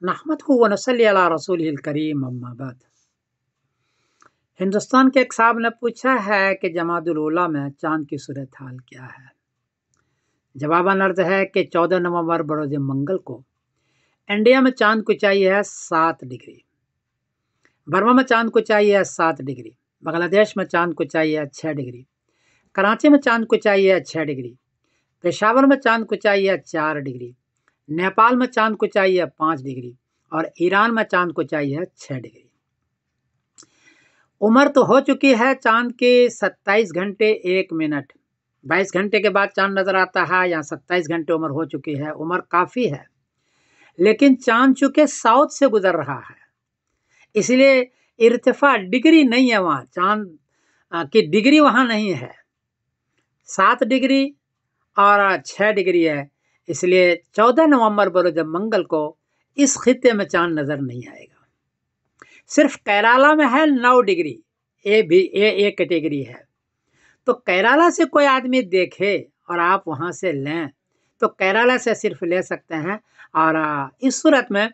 نحمدہ و نصلی علی رسولہ الکریم اما بعد۔ ہندوستان کے ایک صاحب نے پوچھا ہے کہ جمادی الاولیٰ میں چاند کی صورتحال کیا ہے؟ جواباً عرض ہے کہ 14 نومبر بروز منگل کو انڈیا میں چاند کو چاہیے ہے 7 ڈگری، برما میں چاند کو چاہیے ہے 7 ڈگری، بنگلہ دیش میں چاند کو چاہیے ہے 6 ڈگری، کراچی میں چاند کو چاہیے ہے 6 ڈگری، پشاور میں چاند کو چاہیے ہے 4 ڈگری، نیپال میں چاند کو چاہیے ہے 5 ڈگری اور ایران میں چاند کو چاہیے ہے 6 ڈگری۔ عمر تو ہو چکی ہے چاند کی 27 گھنٹے 1 منٹ، 22 گھنٹے کے بعد چاند نظر آتا ہے، یا 27 گھنٹے عمر ہو چکی ہے، عمر کافی ہے، لیکن چاند چونکہ ساؤتھ سے گزر رہا ہے، اس لیے ارتفاع ڈگری نہیں ہے، وہاں چاند کی ڈگری وہاں نہیں ہے، 7 ڈگری اور 6 ڈگری ہے، اس لیے 14 نومبر بروز منگل کو اس خطے میں چاند نظر نہیں آئے گا۔ صرف کیرالہ میں ہے 9 ڈگری، اے کیٹیگری ہے، تو کیرالہ سے کوئی آدمی دیکھے اور آپ وہاں سے لیں تو کیرالہ سے صرف لے سکتے ہیں، اور اس صورت میں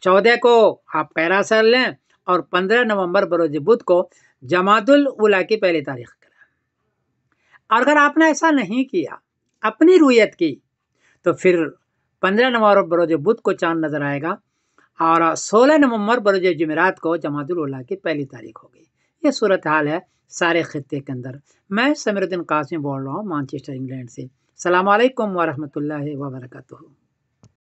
14 کو آپ کیرالہ سے لیں اور 15 نومبر بروز بدھ کو جمادی الاولیٰ کی پہلی تاریخ کریں۔ اور اگر آپ نے ایسا نہیں کیا، اپنی رویت کی، تو پھر 15 نومبر بروز بدھ کو چاند نظر آئے گا اور 16 نومبر بروز جمعرات کو جمادی الاولیٰ کی پہلی تاریخ ہوگی۔ یہ صورتحال ہے سارے خطے کے اندر۔ میں سمیر الدین قاسمی بول رہا ہوں مانچسٹر انگلینڈ سے۔ السلام علیکم ورحمۃ اللہ وبرکاتہ۔